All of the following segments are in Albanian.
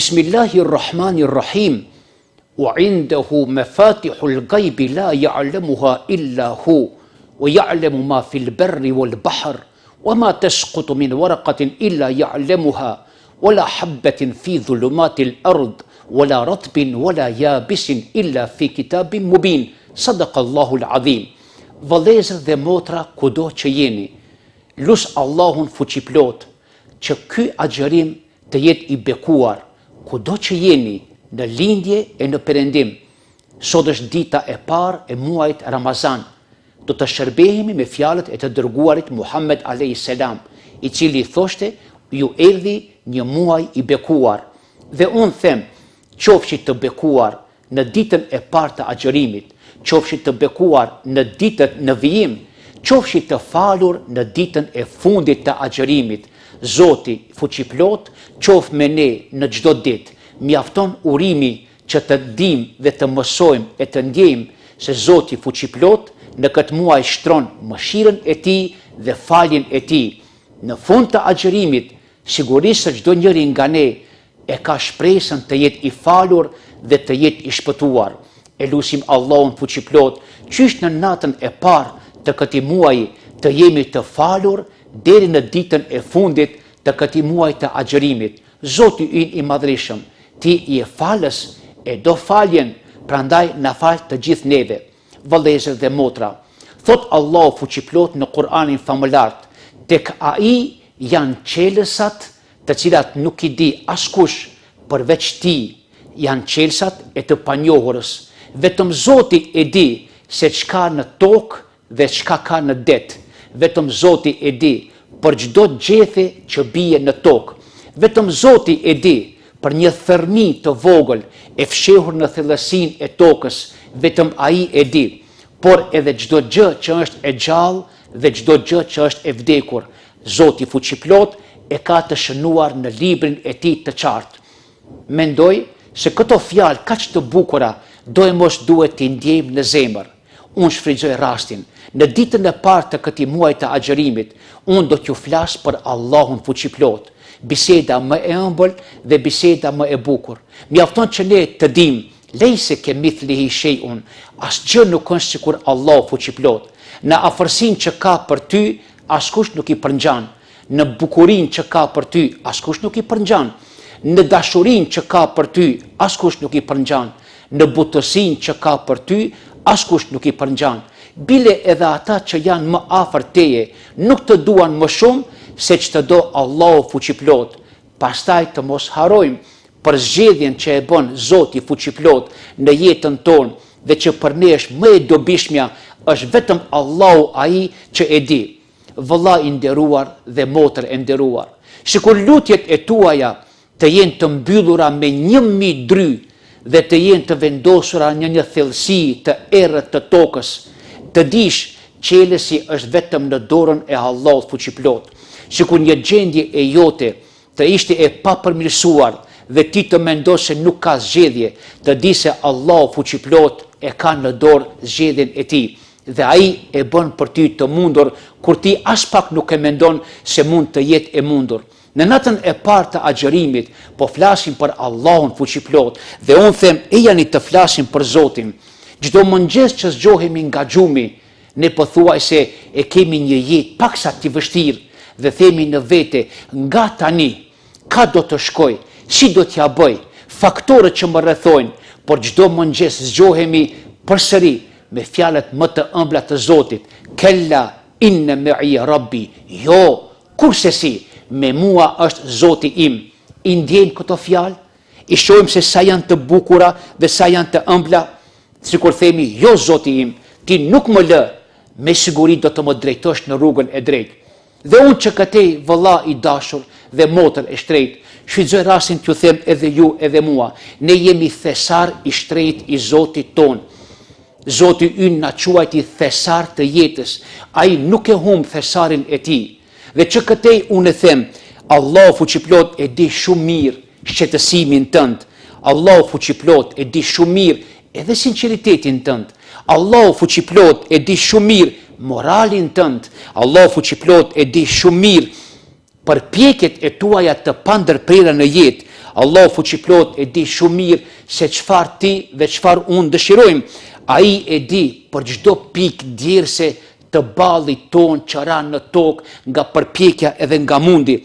Bismillahirrahmanirrahim. وعنده مفاتح الغيب لا يعلمها إلا هو ويعلم ما في البر والبحر وما تسقط من ورقة إلا يعلمها ولا حبة في ظلمات الأرض ولا رطب ولا يابس إلا في كتاب مبين صدق الله العظيم. Vëllezër dhe motra kudo që jeni, lus Allahun fuqiplot që ky agjërim të jetë i bekuar kudo që jeni, në lindje e në perëndim. Sot është dita e parë e muajit Ramazan. Do të shërbehemi me fjalët e të dërguarit Muhammed a.s. i cili thoshte, ju erdhi një muaj i bekuar. Dhe unë them, qofshit të bekuar në ditën e parë të agjërimit, qofshit të bekuar në ditët në vijim, qofshit të falur në ditën e fundit të agjërimit. Zoti fuqiplot qof me ne në çdo ditë. Mjafton urimi që të dim dhe të mësojmë e të ndjejmë se Zoti fuqiplot në këtë muaj shtron mëshirën e tij dhe faljen e tij. Në fund të agjërimit, sigurisht se çdo njeri nga ne e ka shpresën të jetë i falur dhe të jetë i shpëtuar. E lutim Allahun fuqiplot, qysh në natën e parë të këtij muaji të jemi të falur deri në ditën e fundit të këtij muaji të agjërimit. Zoti ynë i madhreshëm, ti i e falës e do faljen, prandaj na fal të gjithë neve. Vëllezër dhe motra, thot Allahu fuqiplot në Kur'anin famëlart, tek ai janë qelësat të cilat nuk i di askush përveç ti, janë qelësat e të panjohurës. Vetëm Zoti e di se çka në tokë dhe çka ka në det. Vetëm Zoti e di për çdo gjethe që bie në tokë. Vetëm Zoti e di për një thërmi të vogël e fshehur në thellësinë e tokës, vetëm ai e di. Por edhe çdo gjë që është e gjallë dhe çdo gjë që është e vdekur, Zoti fuqiplot e ka të shënuar në librin e tij të qartë. Mendoj se këto fjalë kaq të bukura do e mos duhet t'i ndjejmë në zemër. Unë shfrytëzoj rastin. Në ditën e parë të këtij muaji të agjërimit, unë do t'ju flas për Allahun fuqiplot. Biseda më e ëmbël dhe biseda më e bukur. Mjafton që ne të dim, lejse kemithlihi shay'un, asgjë nuk është sikur Allahu fuqiplot. Në afërsinë që ka për ty, askush nuk i përngjan. Në bukurinë që ka për ty, askush nuk i përngjan. Në dashurinë që ka për ty, askush nuk i përngjan. Në butësinë që ka për ty, askush nuk i përngjan. Bile edhe ata që janë më afër teje, nuk të duan më shumë se që të do Allahu fuqiplot. Pastaj të mos harojmë për zgjedhjen që e bën Zoti fuqiplot në jetën tonë dhe që për ne është më e dobishmja, është vetëm Allahu ai që e di. Vëlla i nderuar dhe motër e nderuar, sikur lutjet e tuaja të jenë të mbyllura me 1000 dry dhe të jenë të vendosura në një thellësi të errët të tokës, të dish qelësi është vetëm në dorën e Allahut fuqiplot. Sikur një gjendje e jote të ishte e papërmirësuar dhe ti të mendosh se nuk ka zgjedhje, të di se Allahu fuqiplot e ka në dorë zgjedhjen e tij dhe ai e bën për ty të mundur kur ti as pak nuk e mendon se mund të jetë e mundur. Në natën e parë të agjërimit po flasim për Allahun fuqiplot dhe unë them e jani të flasim për Zotin. Çdo mëngjes që zgjohemi nga xhumi, ne pothuajse e kemi një jetë paksa të vështirë dhe themi në vete, nga tani, ka do të shkoj, si do t'ja bëj, faktorët që më rrethojnë, por çdo mëngjes zgjohemi përsëri me fjalët më të ëmbla të Zotit. Kella inna ma'i rabbi. Jo, kurse si, me mua është Zoti im. I ndjejmë këto fjalë, i shohim se sa janë të bukura dhe sa janë të ëmbla, sikur themi, jo Zoti im, ti nuk më lë, me siguri do të më drejtosh në rrugën e drejtë. Dhe unë që këtej vëlla i dashur dhe motër e shtrejt, shfrytëzoj rastin t'ju them edhe ju edhe mua, ne jemi thesar i shtrejt i Zotit ton. Zoti ynë na quajti thesar të jetës, ai nuk e humb thesarin e tij. Dhe që këtej unë e them, Allahu fuqiplot e di shumë mirë shqetësimin tënd. Allahu fuqiplot e di shumë mirë edhe sinqeritetin tënd. Allahu fuqiplot e di shumë mirë moralin tënd. Allahu fuqiplot e di shumë mirë përpjekjet e tuaja të pandërprera në jetë. Allahu fuqiplot e di shumë mirë se çfarë ti dhe çfarë unë dëshirojmë. Ai e di për çdo pikë djerse të ballit ton që ran në tokë nga përpjekja edhe nga mundi.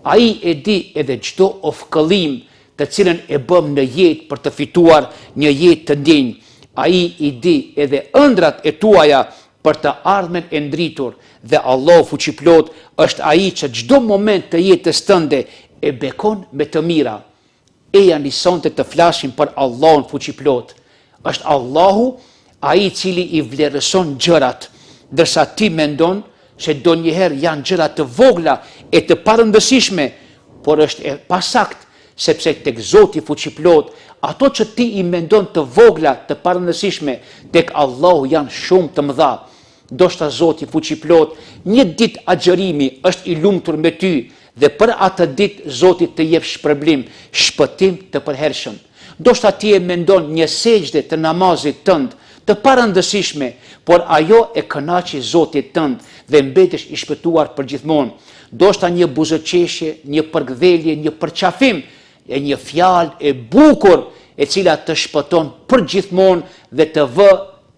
Ai e di edhe çdo ofkëllim të cilën e bëm në jetë për të fituar një jetë të ndenjë. Ai i di edhe ëndrat e tuaja për të ardhmen e ndritur dhe Allahu fuqiplot është ai që çdo moment të jetës tënde e bekon me të mira. Eja nisonte të flasim për Allahun fuqiplot. Është Allahu ai i cili i vlerëson gjërat, ndërsa ti mendon se donjëherë janë gjëra të vogla e të parëndësishme, por është e pasakt sepse tek Zoti fuqiplot, ato që ti i mendon të vogla, të parëndësishme, tek Allahu janë shumë të mëdha. Ndoshta Zoti fuqiplot, një ditë agjërimi është i lumtur me ty dhe për atë ditë Zoti të jep shpërblim, shpëtim të përhershëm. Ndoshta ti e mendon një sejdë të namazit tënd të parëndësishme, por ajo e kënaqi Zotit tënd dhe mbetesh i shpëtuar për gjithmonë. Ndoshta një buzëqeshje, një përgdhelje, një përqafim e një fjalë e bukur e cila të shpëton për gjithmonë dhe të vë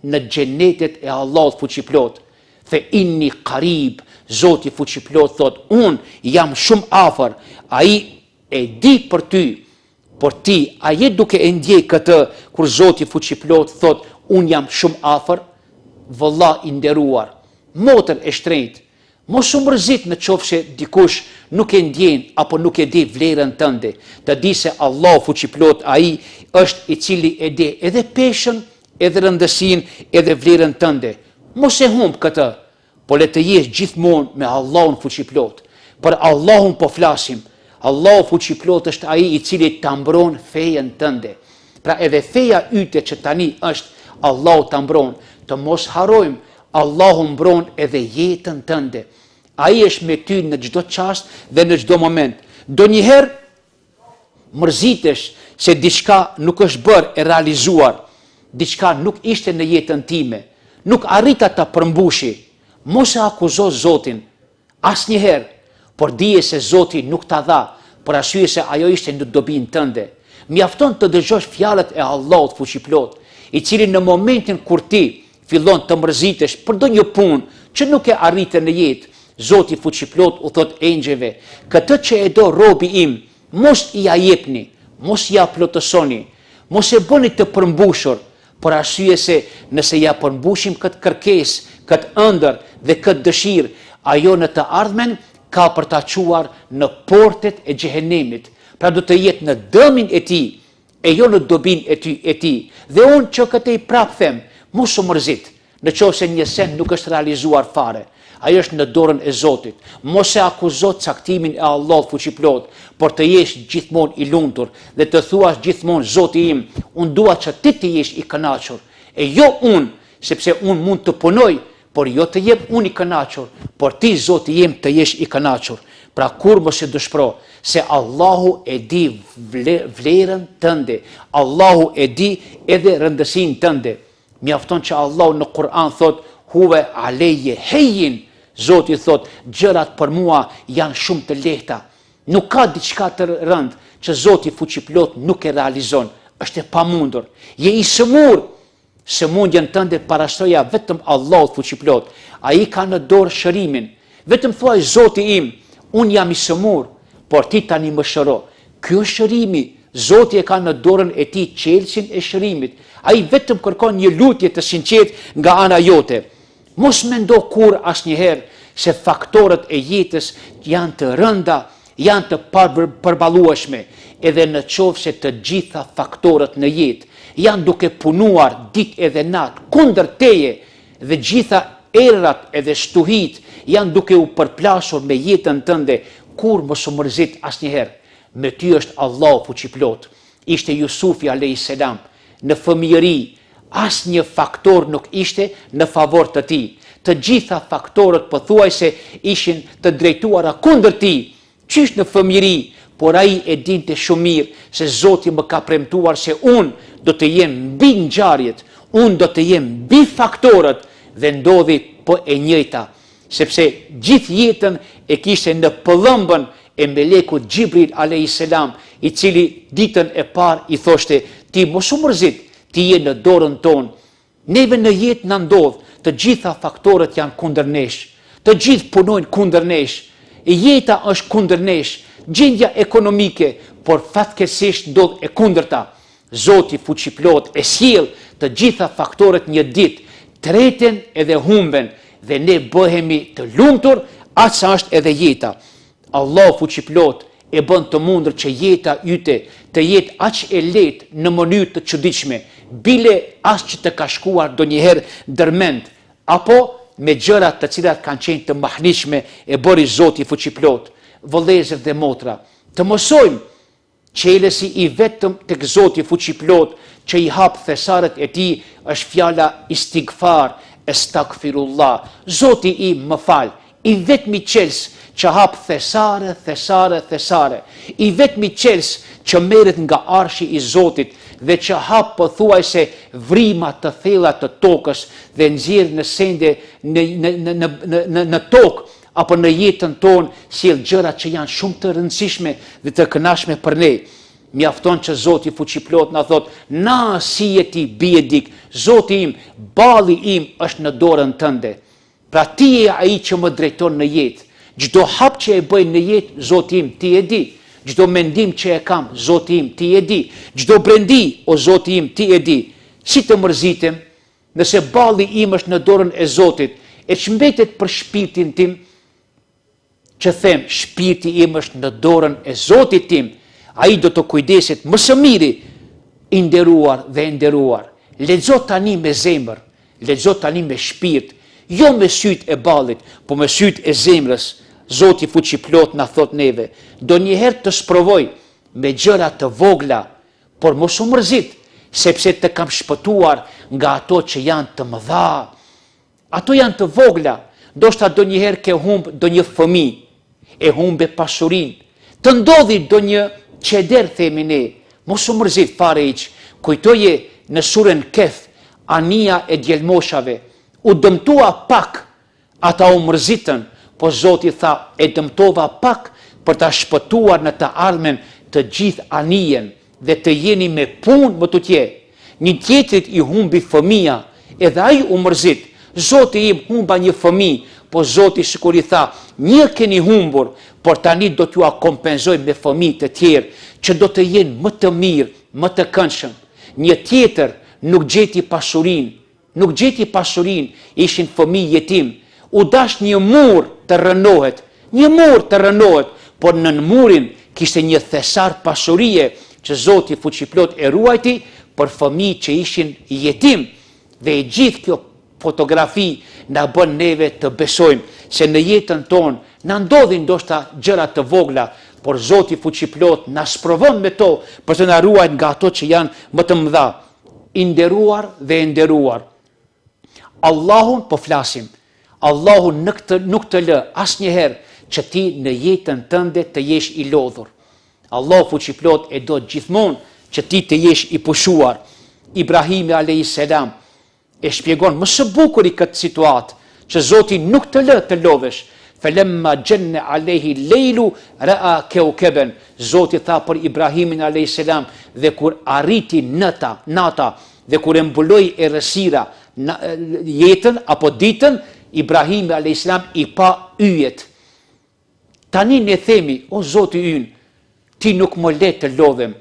në xhenetet e Allahut fuqiplot. Fe inni qarib, Zoti fuqiplot thot, unë jam shumë afër, ai e di për ty, por ti a je duke e ndjej këtë kur Zoti fuqiplot thot, unë jam shumë afër? Vëlla i nderuar, motër e shtrenjtë, mos u mërzit në qoftë se dikush nuk e ndjen apo nuk e di vlerën tënde, të di se Allahu fuqiplot ai është i cili e di edhe peshën, edhe rëndësinë, edhe vlerën tënde. Mos e humb këtë, por le të jesh gjithmonë me Allahun fuqiplot. Për Allahun po flasim. Allahu fuqiplot është ai i cili ta mbron fejen tënde. Pra edhe feja yte që tani është Allahu ta mbron, të mos harrojmë, Allahu mbron edhe jetën tënde. Ai është me ty në çdo çast dhe në çdo moment. Donjëherë mërzitesh se diçka nuk është bërë e realizuar, diçka nuk ishte në jetën time, nuk arrita ta përmbushi. Mos e akuzo Zotin asnjëherë, por dije se Zoti nuk ta dha, për arsye se ajo ishte në dobinë tënde. Mjafton të dëgjosh fjalët e Allahut fuqiplot, i cili në momentin kur ti fillon të mërzitesh për ndonjë punë që nuk e arrite në jetë, Zoti fuqiplot u thot engjëve, këtë që e do robi im, mos i ja jepni, mos ja plotësoni, mos e bëni të përmbushur, por arsye se nëse ja përmbushim këtë kërkesë, këtë ëndër dhe këtë dëshirë, ajo në të ardhmen ka për ta quar në portet e xhehenemit. Pra do të jetë në dëmin e tij, e jo në dobin e tij. Dhe unë që këtë i prap them, mos u mërzit, në qoftë se një send nuk është realizuar fare. Ai është në dorën e Zotit. Mos e akuzo caktimin e Allahut fuqiplot, por të jesh gjithmonë i lumtur dhe të thuash gjithmonë Zoti im, unë dua që ti të jesh i kënaqur, e jo unë, sepse unë mund të punoj, por jo të jem unë i kënaqur, por ti Zoti im të jesh i kënaqur. Pra kur mos e dëshpro se Allahu e di vlerën tënde, Allahu e di edhe rëndësinë tënde. Mjafton që Allahu në Kur'an thot, huve aleje hejin, Zoti thot, gjërat për mua janë shumë të lehta. Nuk ka diçka të rëndë që Zoti fuqiplot nuk e realizon. Është e pamundur. Je i sëmur. Sëmundjen tënde parashtroja vetëm Allahut fuqiplot. Ai ka në dorë shërimin. Vetëm thuaj Zoti im, unë jam i sëmur, por ti tani më shëro. Ky është shërimi. Zoti e ka në dorën e tij çelësin e shërimit. Ai vetëm kërkon një lutje të sinqertë nga ana jote. Mos mendo kur asnjëherë se faktorët e jetës janë të rënda, janë të përballueshme, edhe në qoftë se të gjitha faktorët në jetë janë duke punuar ditë edhe natë kundër teje dhe gjitha errat edhe shtuhit janë duke u përplasur me jetën tënde, kur mos u mërzit asnjëherë. Me ty është Allahu fuqiplot. Ishte Jusufi a.s. në fëmijëri, asnjë faktor nuk ishte në favor të tij. Të gjitha faktorët pothuajse ishin të drejtuara kundër tij. Qysh në fëmijëri, por ai e dinte shumë mirë se Zoti më ka premtuar se unë do të jem mbi ngjarjet, unë do të jem mbi faktorët dhe ndodhi po e njëjta, sepse gjithë jetën e kishte në pëllëmbën e melekut Gjibril a.s. I cili ditën e parë I thoshte, ti mos u mërzit, ti je në dorën tonë. Neve në jetë në ndodh, të gjitha faktorët janë kundër nesh, të gjithë punojnë kundër nesh, jeta është kundër nesh, gjendja ekonomike, por fatkeqësisht ndodh e kundërta. Zoti fuqiplot e sjell të gjitha faktorët një ditë, treten edhe humben dhe ne bëhemi të lumtur, aq sa është edhe jeta. Allah fuqiplot e bën të mundur që jeta yte të jetë aq e lehtë në mënyrë të çuditshme, bile as që të ka shkuar ndonjëherë ndërmend, apo me gjëra të cilat kanë qenë të mahnitshme e bëri Zoti fuqiplot. Vëllezër dhe motra, të mësojmë qelësi I vetëm tek Zoti fuqiplot që I hap thesaret e tij është fjala istighfar, estagfirullah. Zoti im më fal, I vetmi qels që hap thesare. I vetmi qels që merret nga arshi I Zotit dhe që hap pothuajse vrima të thella të tokës dhe nxjerr në sende në tokë apo në jetën tonë sjell gjëra që janë shumë të rëndësishme dhe të kënaqshme për ne. Mjafton që Zoti fuqiplot na thot, na si je ti biedik, Zoti im, balli im është në dorën tënde. Pra ti je ai që më drejton në jetë. Çdo hap që e bëj në jetë, Zoti im, ti e di. Çdo mendim që e kam, Zoti im, ti e di. Çdo brendi, o Zoti im, ti e di. Si të mërzitem, nëse balli im është në dorën e Zotit, e ç'mbetet për shpirtin tim, që them, shpirti im është në dorën e Zotit tim, ai do të kujdeset më së miri, I nderuar dhe nderuar. Lexo tani me zemër, lexo tani me shpirt, jo me syt e ballit, po me syt e zemrës. Zoti fuqiplot na thot neve, ndonjëherë të sprovoj me gjëra të vogla, por mos u mërzit, sepse të kam shpëtuar nga ato që janë të mëdha. Ato janë të vogla, ndoshta ndonjëherë ke humb ndonjë fëmijë, e humbe pasurinë, të ndodhi ndonjë çeder themi ne, mos u mërzit fare hiç. Kujtoje në surën Kehf, anija e djelmoshave, u dëmtua pak, ata u mërzitën, po Zoti tha, e dëmtova pak për ta shpëtuar në të ardhmen të gjithë anijen dhe të jeni me punë më tutje. Një tjetrit I humbi fëmia, edhe ai u mërzit. Zoti im humba një fëmijë, po Zoti sikur I tha, një keni humbur, por tani do t'ju kompenzoj me fëmijë të tjerë që do të jenë më të mirë, më të këndshëm. Një tjetër nuk gjeti pasurinë, ishin fëmijë jetim. U dash një mur të rënohet, por nën murin kishte një thesar pasurie që Zoti fuqiplot e ruajti për fëmijë që ishin jetim. Dhe e gjithë kjo fotografi na bën neve të besojmë se në jetën tonë na ndodhin ndoshta gjëra të vogla, por Zoti fuqiplot na sprovon me to për të na ruajtur nga ato që janë më të mëdha. I nderuar dhe e nderuar. Allahun po flasim. Allahun nuk të lë asnjëherë që ti në jetën tënde të jesh I lodhur. Allah fuqiplot e do gjithmonë që ti të jesh I pushuar. Ibrahimi a.s. e shpjegon më së bukuri këtë situatë, që Zoti nuk të lë të lodhesh. Felemma gjenne alehi lejlu raa keukeben. Zoti tha për Ibrahimin a.s. dhe kur arriti nata dhe kur e mbuloi errësira jetën apo ditën, Ibrahimi a.s. I pa yjet. Tani ne themi, o Zoti ynë, ti nuk më le të lodhem,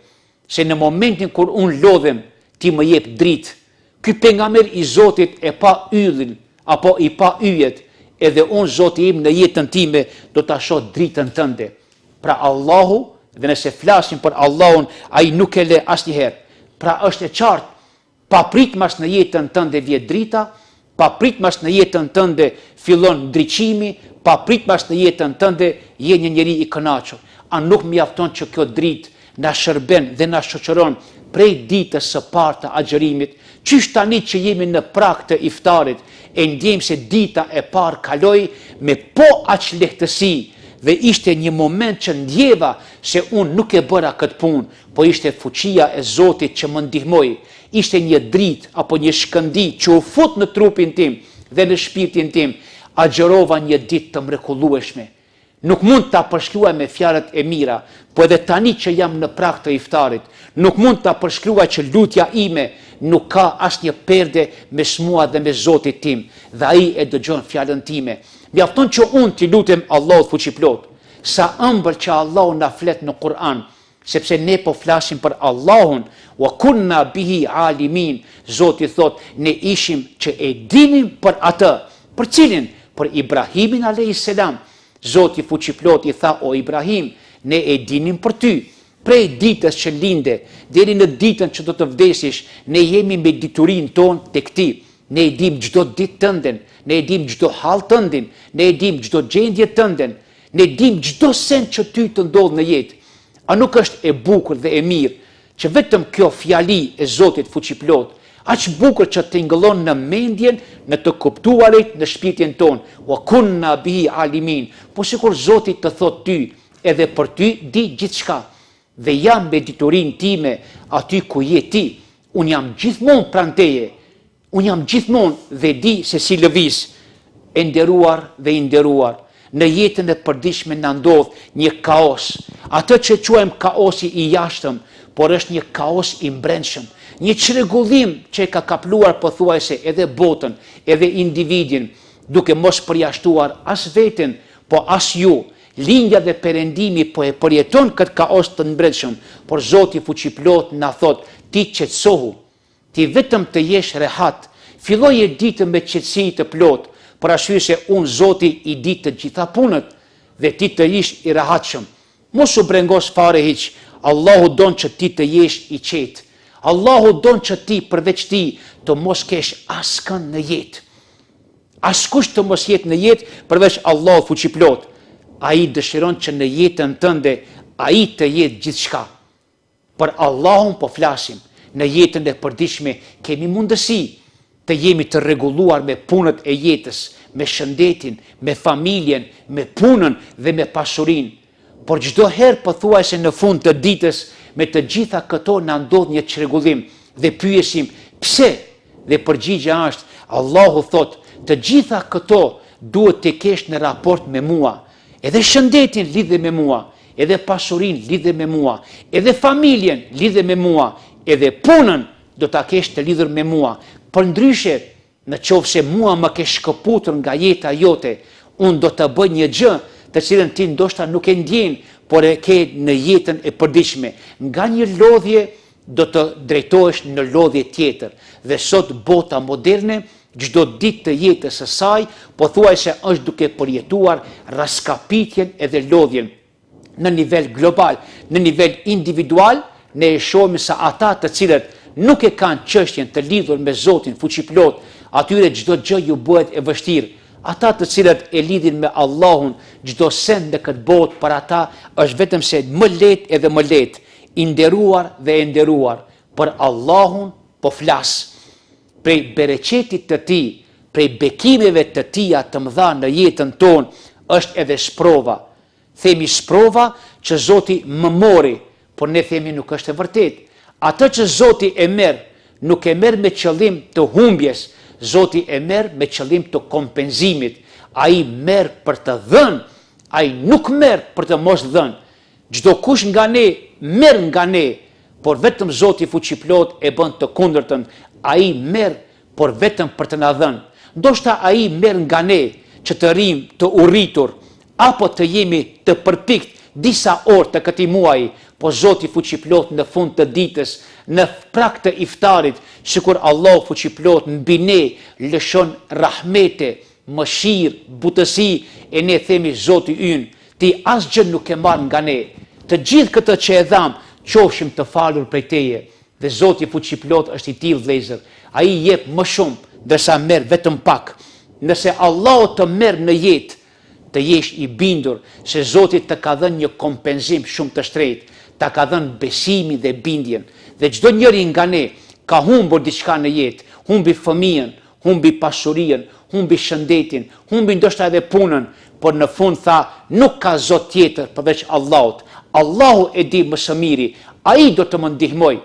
se në momentin kur unë lodhem, ti më jep dritë. Ky pejgamber I Zotit e pa yllin, apo I pa yjet, edhe unë Zoti im në jetën time do ta shoh dritën tënde. Pra Allahu, dhe nëse flasim për Allahun, ai nuk e le asnjëherë. Pra është e qartë, pa pritmas në jetën tënde vjet drita, pa pritmas në jetën tënde fillon ndriçimi, pa pritmas në jetën tënde je një njeri I kënaqur. A nuk mjafton që kjo dritë na shërben dhe na shoqëron prej ditës së parë të agjërimit, qysh tani që jemi në prag të iftarit, e ndjejmë se dita e parë kaloi me po aq lehtësi, dhe ishte një moment që ndjeva se unë nuk e bëra këtë punë, po ishte fuqia e Zotit që më ndihmoi. Ishte një dritë apo një shkëndi që u fut në trupin tim dhe në shpirtin tim. Agjërova një ditë të mrekullueshme. Nuk mund ta përshkruaj me fjalët e mira, po edhe tani që jam në prag të iftarit, nuk mund ta përshkruaj që lutja ime nuk ka asnjë perde mes mua dhe me Zotin tim, dhe ai e dëgjon fjalën time. Mjafton që unë t'i lutem Allahut fuqiplot. Sa ëmbël që Allahu na flet në Kur'an, sepse ne po flasim për Allahun, wa kunna bihi alimin. Zoti thot, ne ishim që e dinim për atë. Për cilin? Për Ibrahimin a.s. Zoti fuqiplot i tha, o Ibrahim, ne e dinim për ty. Prej ditës që linde, deri në ditën që do të vdesish, ne jemi me diturin ton tek ti. Ne e dim çdo ditë tënden, ne e dim çdo hall tëndin, ne e dim çdo gjendje tënden, ne dim çdo send që ty të ndodh në jetë. A nuk është e bukur dhe e mirë që vetëm kjo fjali e Zotit fuqiplot, aq bukur që të ngëllon në mendjen, në të kuptuarit, në shpirtin ton, wa kunna bihi alimin, po sikur Zoti të thot ty, edhe për ty di gjithçka, dhe jam me diturin time aty ku je ti, unë jam gjithmonë pranë teje, unë jam gjithmonë dhe di se si lëviz. E nderuar dhe i nderuar, në jetën e përditshme na ndodh një kaos, atë që quajmë kaosi i jashtëm, por është një kaos i brendshëm, një çrregullim që ka kapluar pothuajse edhe botën, edhe individin, duke mos përjashtuar as veten, po as ju. Lindja dhe Perëndimi po e përjeton këtë kaos të brendshëm, por Zoti fuqiplot na thot, ti qetësohu, ti vetëm të jesh rehat, filloje ditën me qetësi të plot, për arsye se unë Zoti i di të gjitha punët dhe ti të ish i rehatshëm. Mos u brengos fare hiç. Allahu don që ti të jesh i qetë. Allahu don që ti përveç ti të mos kesh askën në jetë. Askush të mos jetë në jetë përveç Allahu fuqiplot. Ai dëshiron që në jetën tënde ai të jetë gjithçka. Për Allahun po flasim. Në jetën e përditshme kemi mundësi të jemi të rregulluar me punët e jetës, me shëndetin, me familjen, me punën dhe me pasurinë. Por çdo herë pothuajse në fund të ditës, me të gjitha këto na ndodh një çrregullim dhe pyesim pse? Dhe përgjigjja është, Allahu thot, të gjitha këto duhet të kesh në raport me mua. Edhe shëndetin lidhe me mua, edhe pasurinë lidhe me mua, edhe familjen lidhe me mua, edhe punën do ta kesh të lidhur me mua. Për ndryshe, në qoftë se mua më ke shkëputur nga jeta jote, unë do të bëj një gjë të cilën ti ndoshta nuk e ndjen, por e ke në jetën e përditshme. Nga një lodhje do të drejtohesh në lodhje tjetër. Dhe sot bota moderne, çdo ditë të jetës së saj, pothuajse është duke përjetuar raskapitjen edhe lodhjen. Në nivel global, në nivel individual, ne e shohim se ata të cilët nuk e kanë çështjen të lidhur me Zotin fuqiplot, atyre çdo gjë ju bëhet e vështirë. Ata të cilët e lidhin me Allahun, çdo send në këtë botë për ata është vetëm se më lehtë edhe më lehtë. I nderuar dhe e nderuar, për Allahun po flas. Prej bereqetit të tij, prej bekimeve të tija të mëdha në jetën tonë, është edhe sprova. Themi sprova që Zoti më mori, por ne themi nuk është e vërtetë. Atë që Zoti e merr, nuk e merr me qëllim të humbjes, Zoti e merr me qëllim të kompenzimit. Ai merr për të dhënë, ai nuk merr për të mos dhënë. Çdo kush nga ne merr nga ne, por vetëm Zoti fuqiplot e bën të kundërtën. Ai merr por vetëm për të na dhënë. Ndoshta ai merr nga ne që të rrim të urritur, apo të jemi të përpikt disa orë të këtij muaji, po Zoti fuqiplot në fund të ditës, në prag të iftarit, sikur Allahu fuqiplot mbi ne lëshon rahmete, mëshirë, butësi, e ne themi Zoti ynë, ti asgjë nuk e marr nga ne. Të gjithë këtë që e dham, qofshim të falur prej teje. Dhe Zoti fuqiplot është i tillë vëllezër. Ai jep më shumë, ndërsa merr vetëm pak. Nëse Allahu të merr në jetë, të jesh i bindur se Zoti të ka dhënë një kompenzim shumë të shtrenjtë, ta ka dhënë besimin dhe bindjen. Dhe çdo njeri nga ne ka humbur diçka në jetë, humbi fëmijën, humbi pasurinë, humbi shëndetin, humbi ndoshta edhe punën, por në fund tha, nuk ka Zot tjetër përveç Allahut. Allahu e di më së miri, ai do të më ndihmoj.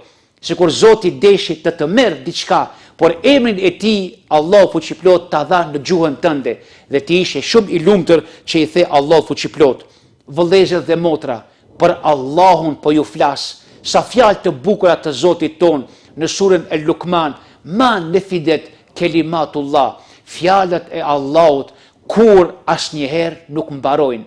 Sikur Zoti deshi të merr diçka, por emrin e tij Allahu fuqiplot ta dha në gjuhën tënde dhe ti ishe shumë i lumtur që i the Allahu fuqiplot. Vëllezër dhe motra, për Allahun po ju flas, sa fjalë të bukura të Zotit ton në surën e Lukman, ma nefidet kelimatullah, fjalët e Allahut kur asnjëherë nuk mbarojnë.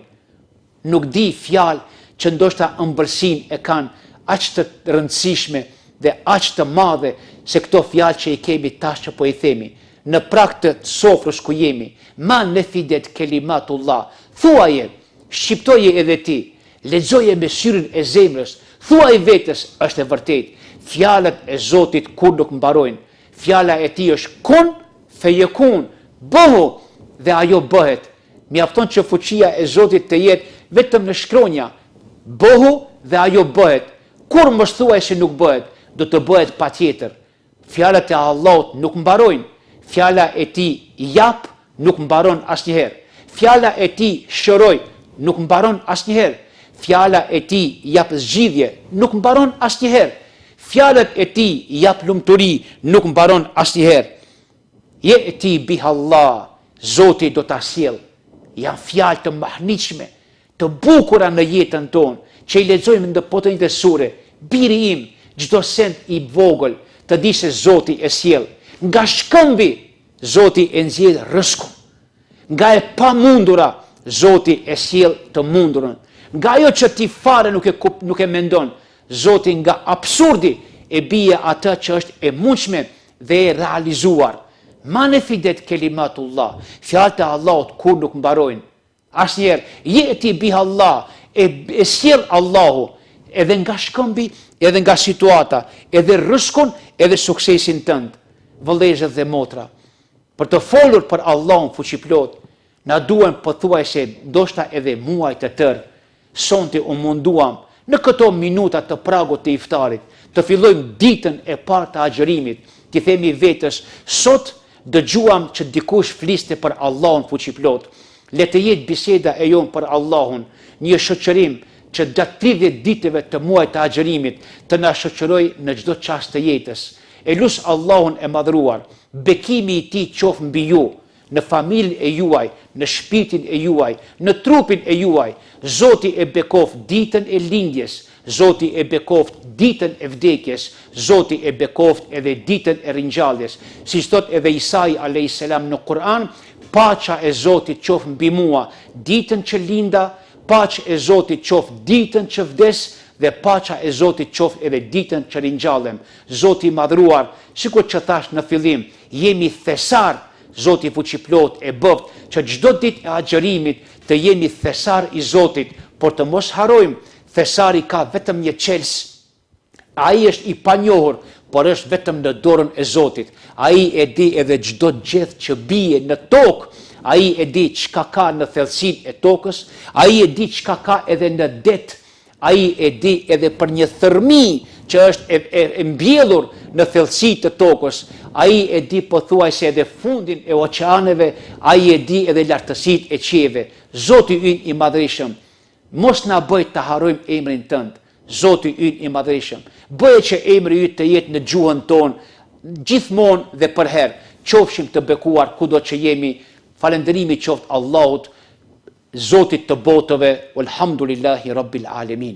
Nuk di fjalë që ndoshta ëmbëlsin e kanë aq të rëndësishme dhe aq të madhe se këto fjalë që i kemi tash që po i themi në prag të sofrës ku jemi. Ma nefidet kelimatullah, thuaje, shqiptoje edhe ti, lexoje me syrin e zemrës, thuaj vetes është e vërtet, fjalët e Zotit kur nuk mbarojnë. Fjala e tij është kun feyekun, bëhu dhe ajo bëhet. Mjafton që fuqia e Zotit të jetë vetëm në shkronja, bëhu dhe ajo bëhet. Kur mos thuaj se nuk bëhet, do të bëhet patjetër. Fjalët e Allahut nuk mbarojnë. Fjala e tij jap nuk mbaron asnjëherë. Fjala e tij shëroj nuk mbaron asnjëherë. Fjala e tij jap zgjidhje nuk mbaron asnjëherë. Fjalët e tij jap lumturi nuk mbaron asnjëherë. Je e ti biha Allah, Zoti do ta sjell. Janë fjalë të mahnitshme, të bukura në jetën tonë, që i lexojmë në potën e sure. Biri im, çdo send i vogël, të di se Zoti e sjell. Nga shkëmbi, Zoti e nxjerr rrezikun. Nga e pamundura, Zoti e sjell të mundurën. Nga ajo që ti fare nuk e mendon, Zoti nga absurdi e bie atë që është e mundshme dhe e realizuar. Ma ne fidet kelimatullah, fjalët e Allahut kur nuk mbarojnë. Asnjëherë, je ti biha Allah, e sjell Allahu, edhe nga shkëmbi, edhe nga situata, edhe rrezikun, edhe suksesin tënd. Vëllezër dhe motra, për të folur për Allahun fuqiplot, na duhen pothuajse ndoshta edhe muaj të tërë. Sonte u munduam në këto minuta të pragut të iftarit, të fillojmë ditën e parë të agjërimit, ti themi vetes, sot dëgjuam që dikush fliste për Allahun fuqiplot. Le të jetë biseda e jon për Allahun, një shoqërim që gjatë 30 ditëve të muajit të agjërimit të na shoqërojë në çdo çast të jetës. E lut Allahun e madhruar, bekimi i tij qoftë mbi ju, në familjen e juaj, në shpirtin e juaj, në trupin e juaj. Zoti e bekoft ditën e lindjes, Zoti e bekoft ditën e vdekjes, Zoti e bekoft edhe ditën e ringjalljes. Si thot edhe Isai a.s. në Kur'an, paqja e Zotit qoftë mbi mua ditën që linda, paqja e Zotit qoftë ditën që vdes dhe paqja e Zotit qoftë edhe ditën që ringjallem. Zoti i madhruar, sikur që thash në fillim, jemi thesar. Zoti fuqiplot e bëft që çdo ditë e agjërimit të jemi thesar i Zotit, por të mos harojmë, thesari ka vetëm një çelës. Ai është i panjohur, por është vetëm në dorën e Zotit. Ai e di edhe çdo gjeth që bie në tokë. Ai e di çka ka në thellësinë e tokës, ai e di çka ka edhe në det. Ai e di edhe për një thërmi që është e mbjellur në thellësi të tokës. Ai e di pothuajse edhe fundin e oqeaneve, ai e di edhe lartësitë e qiejve. Zoti ynë i madhërisëm, mos na bëj të harrojmë emrin tënd. Zoti ynë i madhërisëm, bëje që emri yt të jetë në gjuhën tonë gjithmonë dhe përherë. Qofshim të bekuar kudo që jemi. Falënderimi qoftë Allahut, Zotit të botëve, walhamdulillahi rabbil alamin.